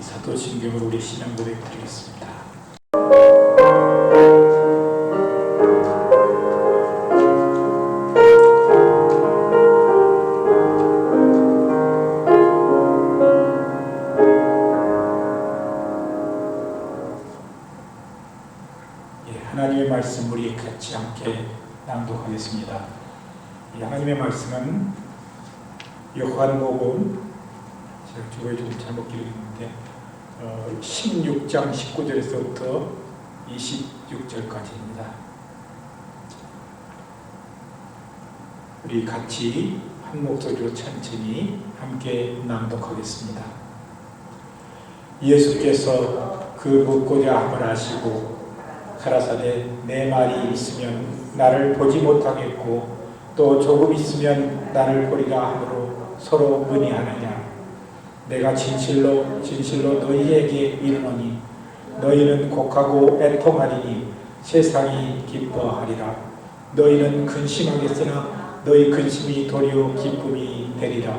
사도신경으로 우리 신앙 고백 드리겠습니다. 하나님의 말씀 우리 같이 함께 낭독하겠습니다. 하나님의 말씀은 요한복음, 제가 주어에 좀 잘못 기록했는데 16장 19절에서부터 26절까지입니다. 우리 같이 한 목소리로 천천히 함께 낭독하겠습니다. 예수께서 그 묻고자 함을 아시고 가라사대 내 말이 있으면 나를 보지 못하겠고 또 조금 있으면 나를 보리라 하므로 서로 문의하느냐. 내가 진실로 진실로 너희에게 이르노니 너희는 곡하고 애통하리니 세상이 기뻐하리라. 너희는 근심하겠으나 너희 근심이 도리어 기쁨이 되리라.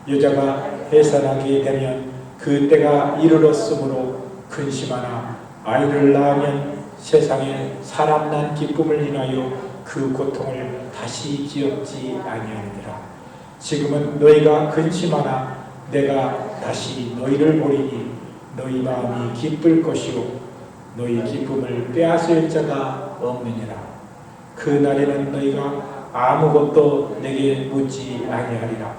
여자가 해산하게 되면 그 때가 이르렀으므로 근심하나 아이를 낳으면 세상에 사람 난 기쁨을 인하여 그 고통을 다시 기억지 아니하느니라. 지금은 너희가 근심하나 내가 다시 너희를 보리니 너희 마음이 기쁠 것이요 너희 기쁨을 빼앗을 자가 없느니라. 그 날에는 너희가 아무것도 내게 묻지 아니하리라.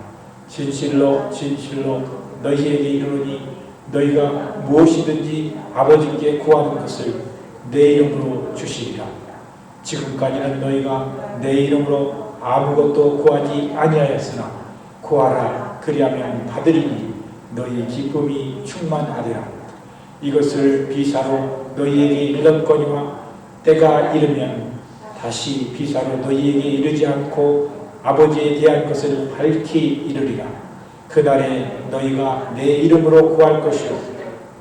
진실로 진실로 너희에게 이르노니 너희가 무엇이든지 아버지께 구하는 것을 내 이름으로 주시리라. 지금까지는 너희가 내 이름으로 아무것도 구하지 아니하였으나 구하라 그리하면 받으리니 너희 기쁨이 충만하리라. 이것을 비사로 너희에게 이르렀거니와 때가 이르면 다시 비사로 너희에게 이르지 않고 아버지에 대한 것을 밝히 이르리라. 그날에 너희가 내 이름으로 구할 것이요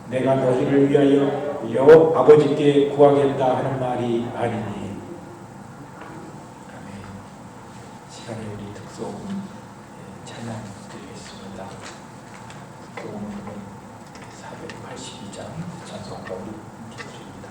내가 너희를 위하여 아버지께 구하겠다 하는 말이 아니니. 아멘. 시간에 우리 특송 찬양 드리겠습니다. 오늘은 482장 찬송가 우리 드립니다.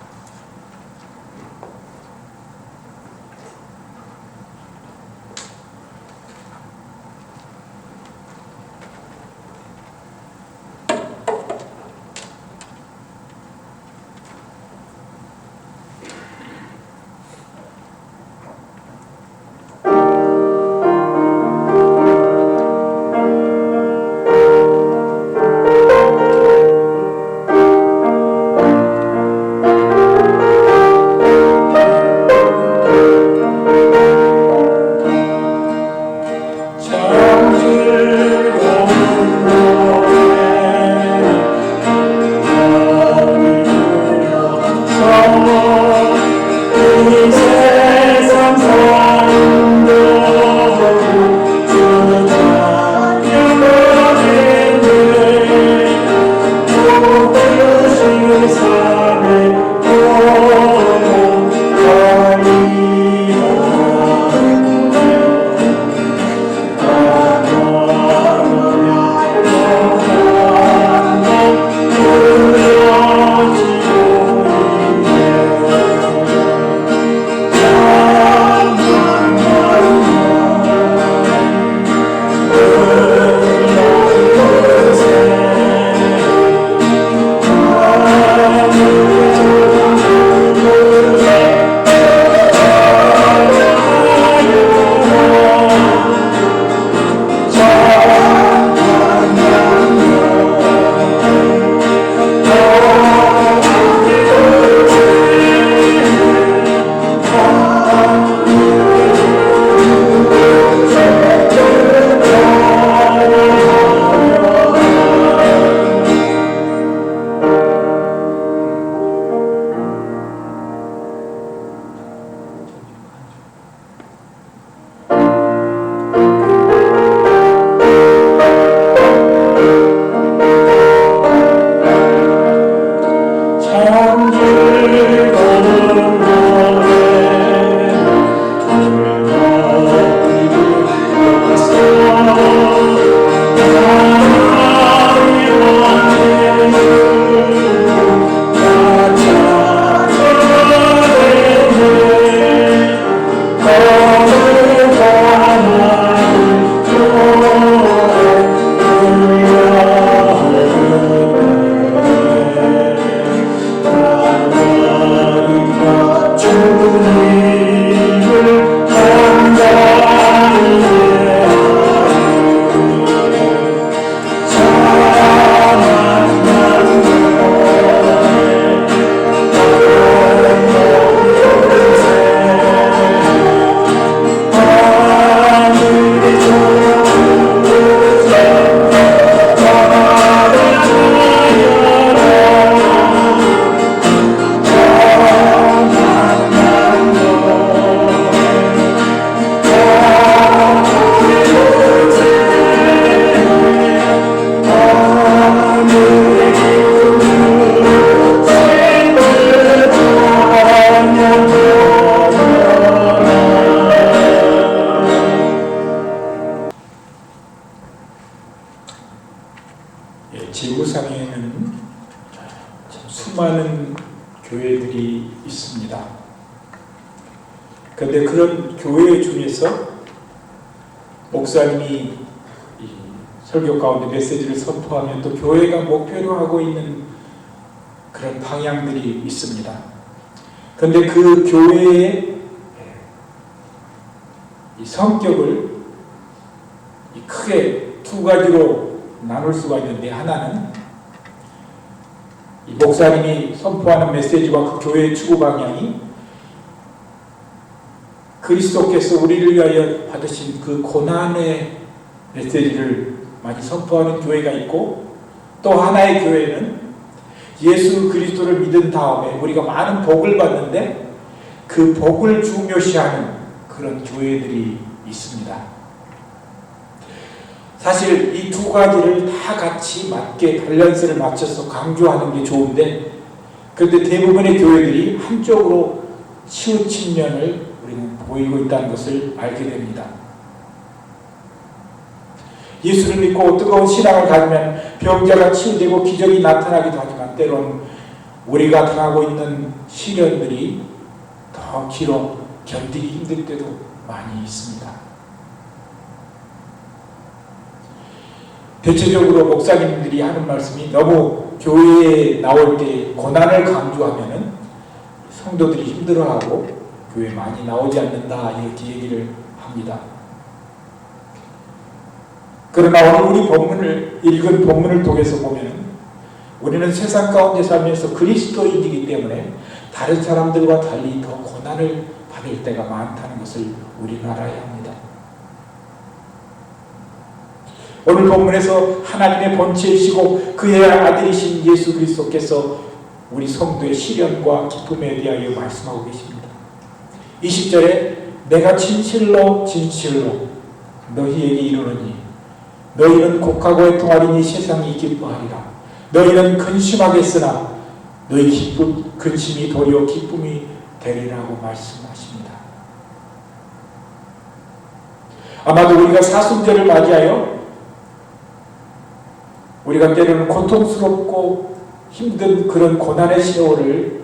있습니다. 그런데 그런 교회 중에서 목사님이 이 설교 가운데 메시지를 선포하면 또 교회가 목표로 하고 있는 그런 방향들이 있습니다. 그런데 그 교회의 이 성격을 크게 두 가지로 나눌 수가 있는데, 하나는 이 목사님이 선포하는 메시지와 그 교회의 추구 방향이 그리스도께서 우리를 위하여 받으신 그 고난의 메시지를 많이 선포하는 교회가 있고, 또 하나의 교회는 예수 그리스도를 믿은 다음에 우리가 많은 복을 받는데 그 복을 중요시하는 그런 교회들이 있습니다. 사실 이 두 가지를 다 같이 맞게 밸런스를 맞춰서 강조하는 게 좋은데, 그런데 대부분의 교회들이 한쪽으로 치우친 면을 우리는 보이고 있다는 것을 알게 됩니다. 예수를 믿고 뜨거운 신앙을 가지면 병자가 치유되고 기적이 나타나기도 하지만, 때로는 우리가 당하고 있는 시련들이 더 길어 견디기 힘들 때도 많이 있습니다. 대체적으로 목사님들이 하는 말씀이 너무 교회에 나올 때 고난을 강조하면은 성도들이 힘들어하고 교회 많이 나오지 않는다, 이렇게 얘기를 합니다. 그러나 오늘 우리 본문을 읽은 본문을 통해서 보면은 우리는 세상 가운데 살면서 그리스도인이기 때문에 다른 사람들과 달리 더 고난을 받을 때가 많다는 것을 우리는 알아야 합니다. 오늘 본문에서 하나님의 본체이시고 그의 아들이신 예수 그리스도께서 우리 성도의 시련과 기쁨에 대하여 말씀하고 계십니다. 20절에 내가 진실로 너희에게 이르노니 너희는 곡하고 애통하리니 세상이 기뻐하리라. 너희는 근심하겠으나 너희 근심이 도리어 기쁨이 되리라고 말씀하십니다. 아마도 우리가 사순절을 맞이하여 우리가 때로는 고통스럽고 힘든 그런 고난의 세월을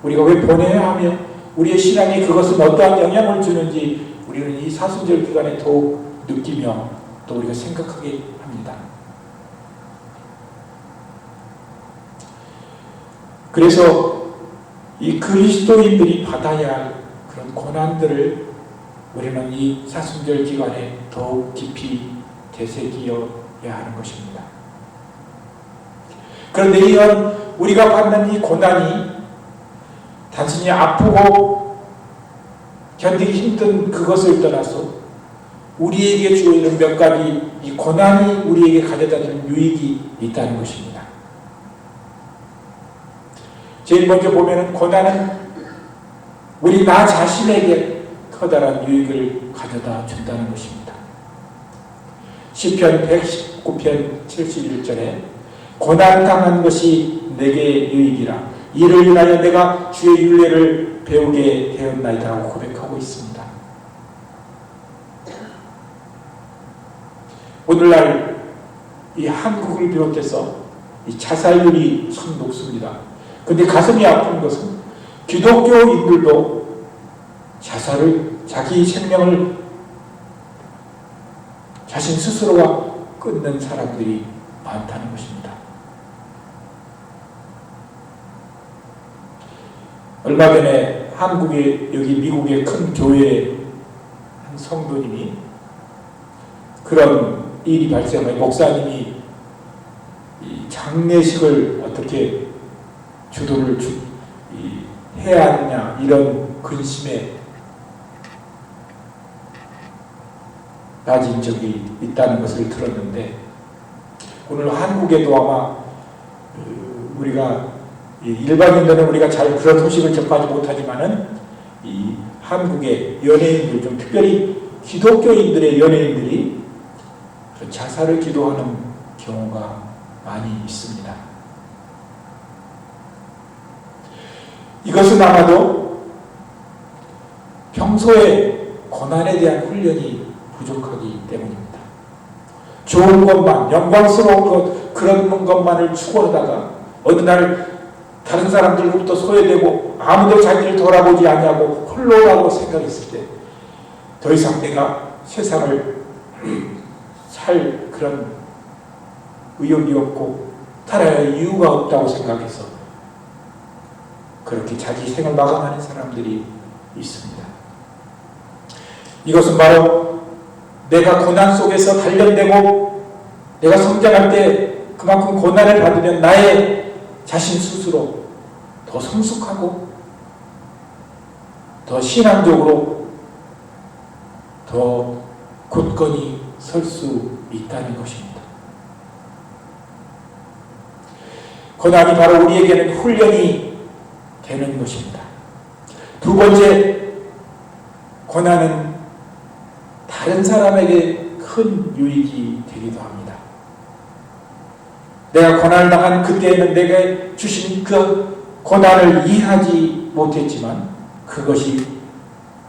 우리가 왜 보내야 하며 우리의 신앙에 그것은 어떠한 영향을 주는지 우리는 이 사순절 기간에 더욱 느끼며 또 우리가 생각하게 합니다. 그래서 이 그리스도인들이 받아야 할 그런 고난들을 우리는 이 사순절 기간에 더욱 깊이 되새기어야 하는 것입니다. 그런데 이런 우리가 받는 이 고난이 단순히 아프고 견디기 힘든 그것을 떠나서 우리에게 주어지는 몇 가지 이 고난이 우리에게 가져다주는 유익이 있다는 것입니다. 제일 먼저 보면은 고난은 우리 나 자신에게 커다란 유익을 가져다 준다는 것입니다. 시편 119편 71절에 고난당한 것이 내게 유익이라 이를 인하여 내가 주의 율례를 배우게 되었나이다라고 고백하고 있습니다. 오늘날 이 한국을 비롯해서 이 자살률이 참 높습니다. 그런데 가슴이 아픈 것은 기독교인들도 자기 생명을 자신 스스로가 끊는 사람들이 많다는 것입니다. 얼마 전에 여기 미국의 큰 교회의 한 성도님이 그런 일이 발생하여 목사님이 이 장례식을 어떻게 주도를 해야 하느냐 이런 근심에 빠진 적이 있다는 것을 들었는데, 오늘 한국에도 아마 우리가 일반인들은 우리가 잘 그런 소식을 접하지 못하지만은 이 한국의 연예인들 중 특별히 기독교인들의 연예인들이 자살을 기도하는 경우가 많이 있습니다. 이것은 아마도 평소에 고난에 대한 훈련이 부족하기 때문입니다. 좋은 것만, 영광스러운 것, 그런 것만을 추구하다가 어느 날 다른 사람들로부터 소외되고 아무도 자기를 돌아보지 않냐고 홀로라고 생각했을 때 더 이상 내가 세상을 살 그런 의욕이 없고 살아야 할 이유가 없다고 생각해서 그렇게 자기 생을 마감하는 사람들이 있습니다. 이것은 바로 내가 고난 속에서 단련되고 내가 성장할 때 그만큼 고난을 받으면 나의 자신 스스로 더 성숙하고 더 신앙적으로 더 굳건히 설 수 있다는 것입니다. 고난이 바로 우리에게는 훈련이 되는 것입니다. 두 번째, 고난은 다른 사람에게 큰 유익이 되기도 합니다. 내가 고난을 당한 그때에는 내가 주신 그 고난을 이해하지 못했지만 그것이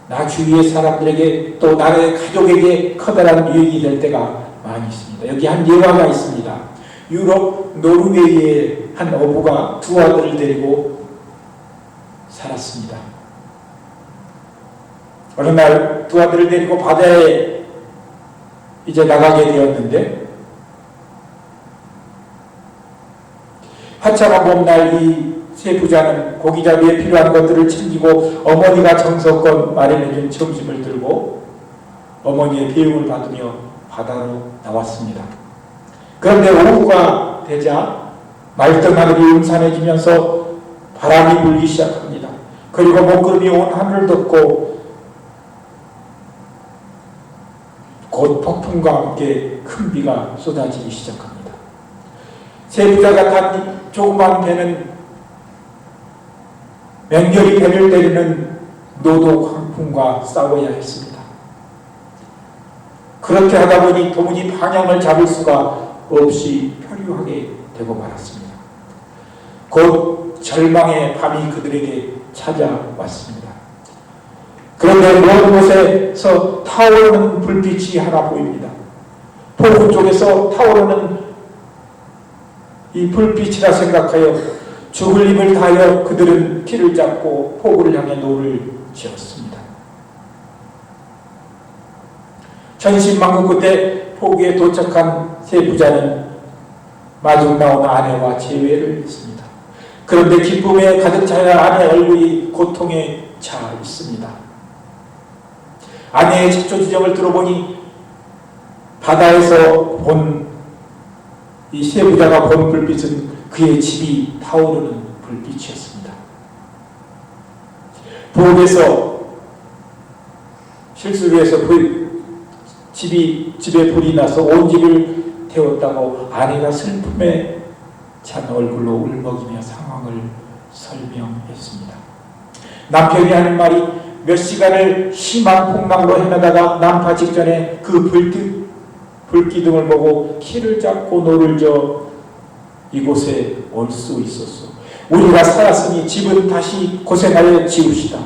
나 주위의 사람들에게 또 나의 가족에게 커다란 유익이 될 때가 많이 있습니다. 여기 한 예화가 있습니다. 유럽 노르웨이의 한 어부가 두 아들을 데리고 살았습니다. 어느 날 두 아들을 데리고 바다에 이제 나가게 되었는데 화창한 봄날 이 세 부자는 고기잡이에 필요한 것들을 챙기고 어머니가 정성껏 마련해준 점심을 들고 어머니의 배웅을 받으며 바다로 나왔습니다. 그런데 오후가 되자 말등하늘이 음산해지면서 바람이 불기 시작합니다. 그리고 먹구름이 온 하늘을 덮고 곧 폭풍과 함께 큰 비가 쏟아지기 시작합니다. 세 부자가 탄 조그만 배는 맹렬히 배를 때리는 노도 광풍과 싸워야 했습니다. 그렇게 하다 보니 도무지 방향을 잡을 수가 없이 표류하게 되고 말았습니다. 곧 절망의 밤이 그들에게 찾아왔습니다. 그런데 먼 곳에서 타오르는 불빛이 하나 보입니다. 포구 쪽에서 타오르는 이 불빛이라 생각하여 죽을 힘을 다하여 그들은 키를 잡고 포구를 향해 노를 지었습니다. 천신만고 끝에 포구에 도착한 세 부자는 마중 나온 아내와 재회를 했습니다. 그런데 기쁨에 가득 차야 아내 얼굴이 고통에 차 있습니다. 아내의 자초지정을 들어보니 바다에서 본 이 세 부자가 본 불빛은 그의 집이 타오르는 불빛이었습니다. 부엌에서 실수를 해서 집에 불이 나서 온 집을 태웠다고 아내가 슬픔에 찬 얼굴로 울먹이며 상황을 설명했습니다. 남편이 하는 말이 몇 시간을 심한 풍랑으로 헤매다가 난파 직전에 그 불기둥을 보고 키를 잡고 노를 저 이곳에 올 수 있었소. 우리가 살았으니 집은 다시 고생하여 지읍시다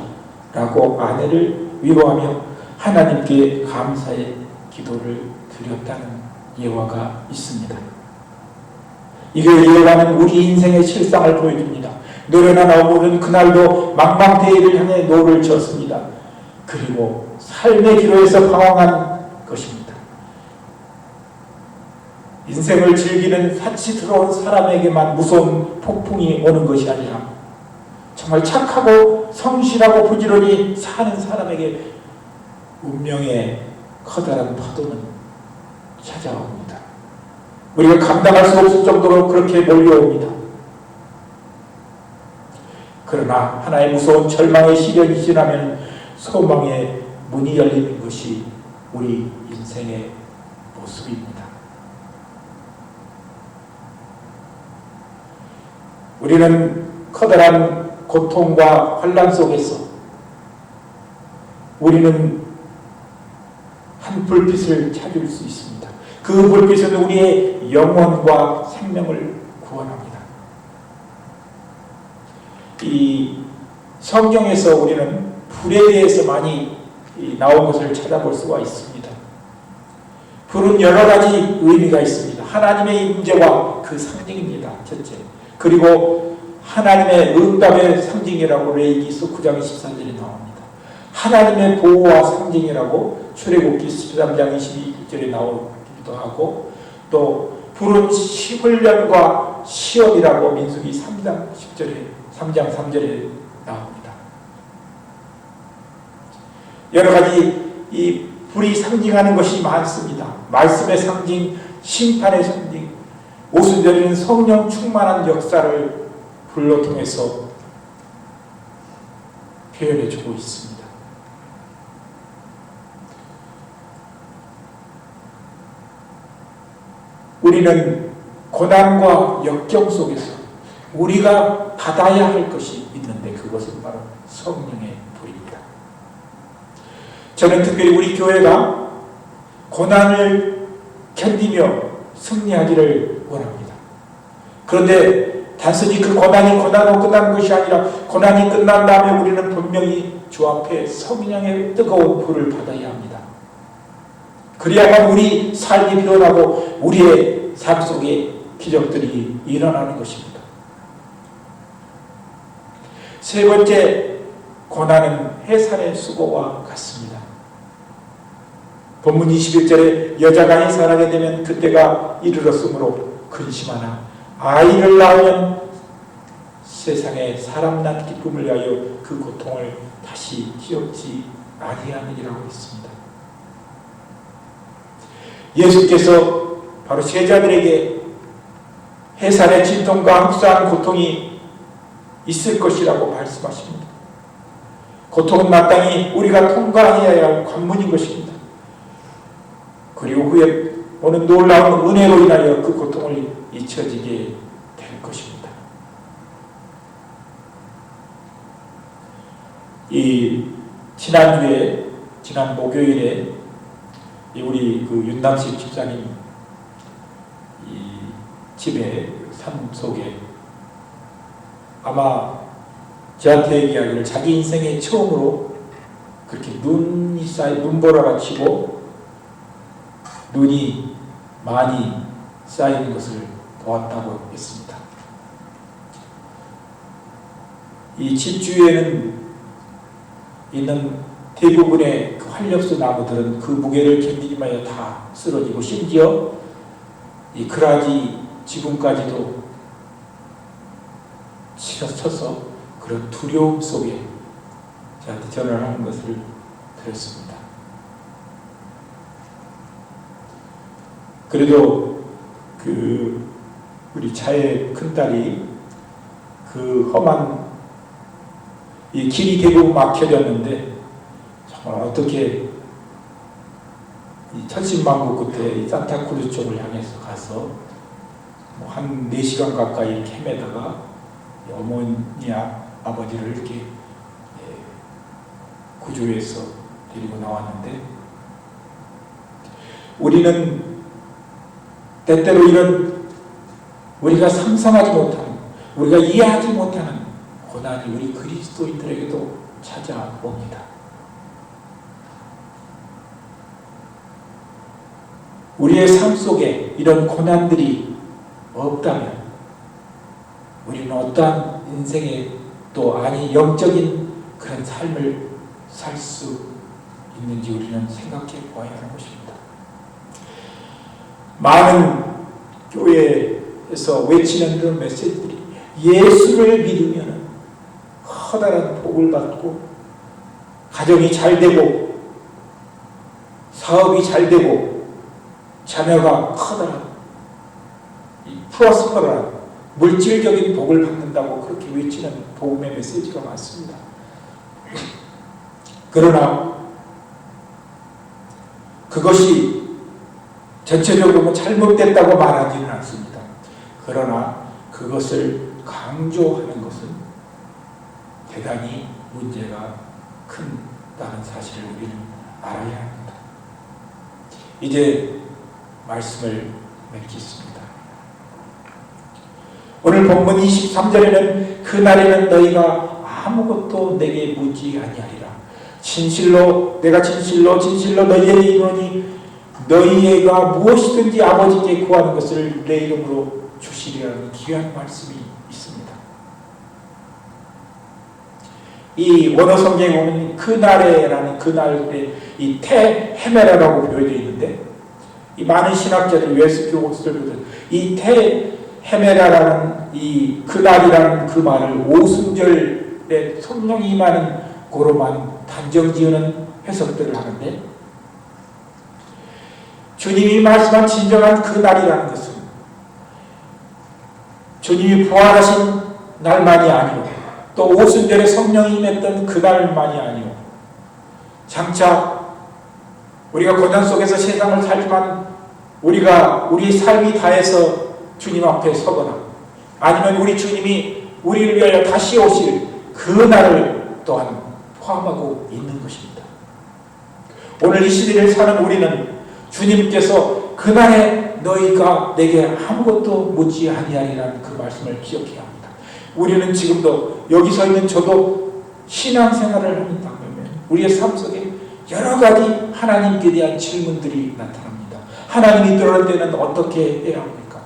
라고 아내를 위로하며 하나님께 감사의 기도를 드렸다는 예화가 있습니다. 이 예화는 우리 인생의 실상을 보여줍니다. 노련한 어부는 그날도 망망대해를 향해 노를 졌습니다. 그리고 삶의 기로에서 방황한 것입니다. 인생을 즐기는 사치스러운 사람에게만 무서운 폭풍이 오는 것이 아니라 정말 착하고 성실하고 부지런히 사는 사람에게 운명의 커다란 파도는 찾아옵니다. 우리가 감당할 수 없을 정도로 그렇게 몰려옵니다. 그러나 하나의 무서운 절망의 시련이 지나면 소망의 문이 열리는 것이 우리 인생의 모습입니다. 우리는 커다란 고통과 환난 속에서 우리는 한 불빛을 찾을 수 있습니다. 그 불빛은 우리의 영혼과 생명을 구원합니다. 이 성경에서 우리는 불에 대해서 많이 나온 것을 찾아볼 수가 있습니다. 불은 여러 가지 의미가 있습니다. 하나님의 임재와 그 상징입니다. 첫째. 그리고 하나님의 응답의 상징이라고 레위기서 9장 24절에 나옵니다. 하나님의 보호와 상징이라고 출애굽기 13장 22절에 나오기도 하고, 또 불은 훈련과 시험이라고 민수기 3장 3절에 나옵니다. 여러 가지 이 불이 상징하는 것이 많습니다. 말씀의 상징, 심판의 상징, 오순절에는 성령 충만한 역사를 불로 통해서 표현해 주고 있습니다. 우리는 고난과 역경 속에서 우리가 받아야 할 것이 있는데, 그것은 바로 성령의 불입니다. 저는 특별히 우리 교회가 고난을 견디며 승리하기를 원합니다. 그런데 단순히 그 고난으로 끝나는 것이 아니라, 고난이 끝난 다음에 우리는 분명히 주 앞에 성령의 뜨거운 불을 받아야 합니다. 그래야만 우리 삶이 변하고 우리의 삶 속에 기적들이 일어나는 것입니다. 세 번째, 고난은 해산의 수고와 같습니다. 본문 21절에 여자가 해산하게 되면 그때가 이르렀으므로 근심하나 아이를 낳으면 세상에 사람 난 기쁨을 위하여 그 고통을 다시 기억지 아니하느니라고 했습니다. 예수께서 바로 제자들에게 해산의 진통과 흡사한 고통이 있을 것이라고 말씀하십니다. 고통은 마땅히 우리가 통과해야 할 관문인 것입니다. 그리고 후에 오는 놀라운 은혜로 인하여 그 고통을 잊혀지게 될 것입니다. 지난 목요일에 우리 윤남식 집사님 집에 삶 속에 아마 저한테 얘기하기를 자기 인생에 처음으로 그렇게 눈보라가 치고 눈이 많이 쌓이는 것을 보았다고 했습니다. 이 집 주위에는 있는 대부분의 그 활력소 나무들은 그 무게를 견디기만 다 쓰러지고, 심지어 이 그라지 지붕까지도 치러쳐서 그런 두려움 속에 저한테 전화를 하는 것을 들었습니다. 그래도 우리 차의 큰딸이 그 험한 이 길이 대부분 막혀졌는데, 정말 어떻게 이 천신만고 끝에 이 산타크루즈 쪽을 향해서 가서 한 4시간 가까이 헤매다가 어머니 아버지를 이렇게 구조해서 데리고 나왔는데, 우리는 때때로 이런 우리가 상상하지 못하는, 우리가 이해하지 못하는 고난이 우리 그리스도인들에게도 찾아옵니다. 우리의 삶 속에 이런 고난들이 없다면 우리는 어떠한 인생의 영적인 그런 삶을 살 수 있는지 우리는 생각해 보아야 하는 것입니다. 많은 교회에서 외치는 그런 메시지들이 예수를 믿으면 커다란 복을 받고 가정이 잘 되고 사업이 잘 되고 자녀가 커다란 프로스퍼러한 물질적인 복을 받는다고 그렇게 외치는 복음의 메시지가 많습니다. 그러나 그것이 전체적으로 잘못됐다고 말하지는 않습니다. 그러나 그것을 강조하는 것은 대단히 문제가 큰다는 사실을 우리는 알아야 합니다. 이제 말씀을 맺겠습니다. 오늘 본문 23절에는 그날에는 너희가 아무것도 내게 묻지 아니하리라. 내가 진실로 너희에게 이르노니 너희가 무엇이든지 아버지께 구하는 것을 내 이름으로 주시리라는 귀한 말씀이 있습니다. 이 원어 성경에 보면 그날에라는 그날에 이 테헤메라라고 표현되어 있는데, 이 많은 신학자들, 웨스트 교수들은 이 테헤메라라는 이 그날이라는 그 말을 오순절에 성령이 임하는 고로만 단정지으는 해석들을 하는데, 주님이 말씀한 진정한 그날이라는 것은 주님이 부활하신 날만이 아니고 또 오순절에 성령이 임했던 그날만이 아니고, 장차 우리가 고난 속에서 세상을 살지만 우리가 우리 삶이 다해서 주님 앞에 서거나 아니면 우리 주님이 우리를 위하여 다시 오실 그 날을 또한 포함하고 있는 것입니다. 오늘 이 시대를 사는 우리는 주님께서 그날에 너희가 내게 아무것도 묻지 아니하리라는 그 말씀을 기억해야 합니다. 우리는 지금도 여기 서 있는 저도 신앙생활을 합니다. 우리의 삶 속에 여러 가지 하나님께 대한 질문들이 나타납니다. 하나님이 들어올 때는 어떻게 해야 합니까?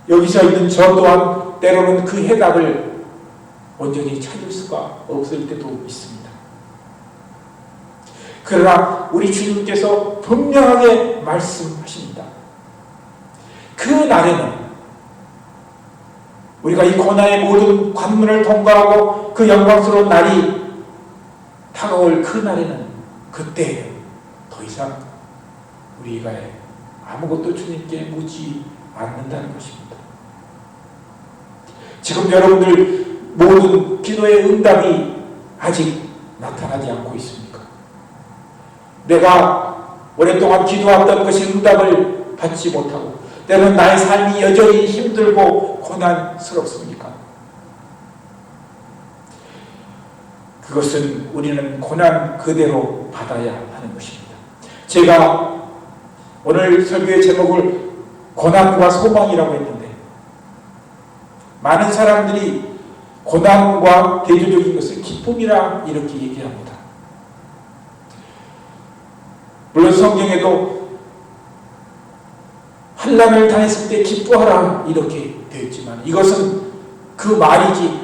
여기 서 있는 저 또한 때로는 그 해답을 온전히 찾을 수가 없을 때도 있습니다. 그러나 우리 주님께서 분명하게 말씀하십니다. 그 날에는 우리가 이 고난의 모든 관문을 통과하고 그 영광스러운 날이 다가올 그 날에는, 그때에는 더 이상 우리가 아무것도 주님께 묻지 않는다는 것입니다. 지금 여러분들 모든 기도의 응답이 아직 나타나지 않고 있습니까? 내가 오랫동안 기도했던 것이 응답을 받지 못하고 때로는 나의 삶이 여전히 힘들고 고난스럽습니까? 그것은 우리는 고난 그대로 받아야 하는 것입니다. 제가 오늘 설교의 제목을 고난과 소망이라고 했는데, 많은 사람들이 고난과 대조적인 것을 기쁨이라 이렇게 얘기합니다. 물론 성경에도 환난을 당했을 때 기뻐하라 이렇게 되어 있지만, 이것은 그 말이지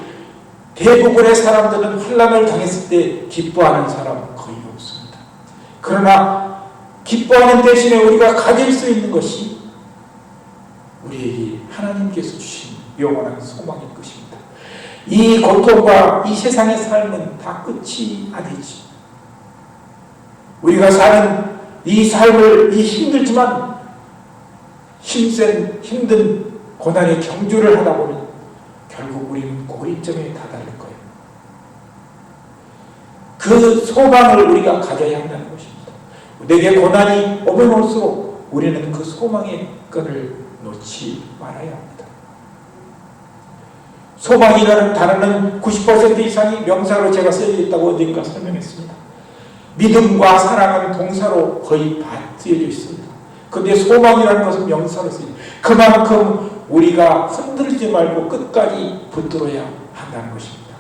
대부분의 사람들은 환난을 당했을 때 기뻐하는 사람은 거의 없습니다. 그러나 기뻐하는 대신에 우리가 가질 수 있는 것이 우리에게 하나님께서 주신 영원한 소망일 것입니다. 이 고통과 이 세상의 삶은 다 끝이 아니지. 우리가 사는 이 삶을, 이 힘들지만 힘든 고난의 경주를 하다 보면 결국 우리는 고리점에 다다를 거예요. 그 소망을 우리가 가져야 한다는 것입니다. 내게 고난이 오면 올수록 우리는 그 소망의 끈을 놓지 말아야 합니다. 소망이라는 단어는 90% 이상이 명사로 제가 쓰여 있다고 어딘가 설명했습니다. 믿음과 사랑은 동사로 거의 다 쓰여져 있습니다. 그런데 소망이라는 것은 명사로 쓰여집니다. 그만큼 우리가 흔들지 말고 끝까지 붙들어야 한다는 것입니다.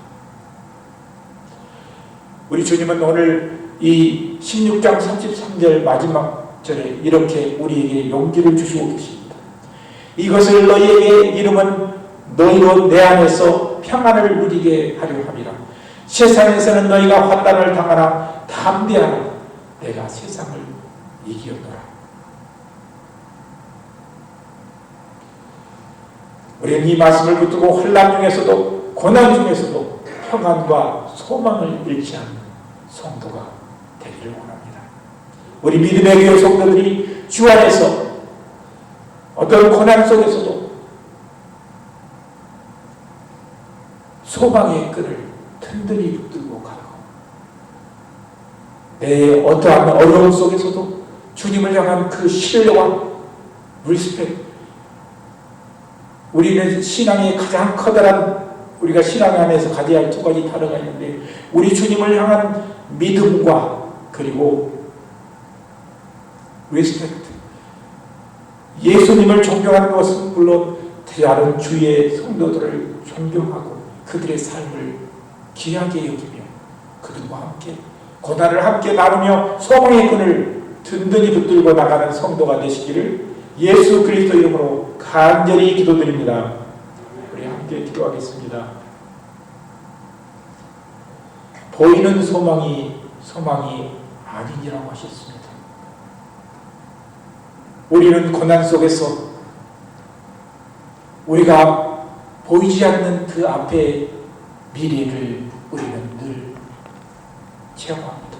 우리 주님은 오늘 이 16장 33절 마지막 절에 이렇게 우리에게 용기를 주시고 계십니다. 이것을 너희에게 이름은 너희로 내 안에서 평안을 누리게 하려 함이라. 세상에서는 너희가 환난을 당하나 담대하라. 내가 세상을 이기었노라. 우리는 이 말씀을 붙들고 환난 중에서도 고난 중에서도 평안과 소망을 잃지 않는 성도가 되기를 원합니다. 우리 믿음의 교회 성도들이 주 안에서 어떤 고난 속에서도 소망의 끈을 든든히 붙들고 가고, 내 어떠한 어려움 속에서도 주님을 향한 그 신뢰와 리스펙, 우리는 신앙의 가장 커다란, 우리가 신앙 안에서 가져야 할 두 가지 단어가 있는데, 우리 주님을 향한 믿음과 그리고 리스펙트, 예수님을 존경하는 것은 물론 다른 주의 성도들을 존경하고 그들의 삶을 귀하게 여기며 그들과 함께 고난을 함께 나누며 소망의 끈을 든든히 붙들고 나가는 성도가 되시기를 예수 그리스도 이름으로 간절히 기도드립니다. 우리 함께 함께 기도하겠습니다. 보이는 소망이 아니니라고 하셨습니다. 우리는 고난 속에서 우리가 보이지 않는 그 앞에 미래를 우리는 늘 체험합니다.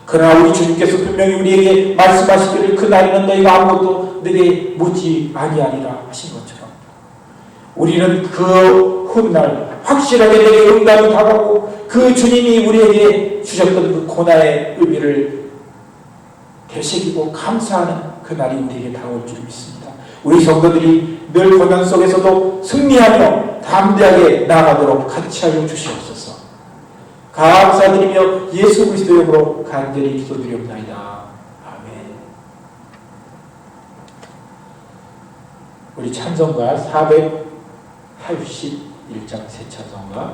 그러나 우리 주님께서 분명히 우리에게 말씀하시기를 그날에는 너희가 아무것도 내게 묻지 아니하리라 하신 것처럼 우리는 그 훗날 확실하게 내게 응답이 다가오고 그 주님이 우리에게 주셨던 그 고난의 의미를 되새기고 감사하는 그날이 우리에게 다가올 줄 믿습니다. 우리 성도들이 늘 고난 속에서도 승리하며 담대하게 나아가도록 같이 하여 주시옵소서. 감사드리며 예수 그리스도의 이름으로 간절히 기도드리옵나이다. 아멘. 우리 찬송가 481장 새 찬송가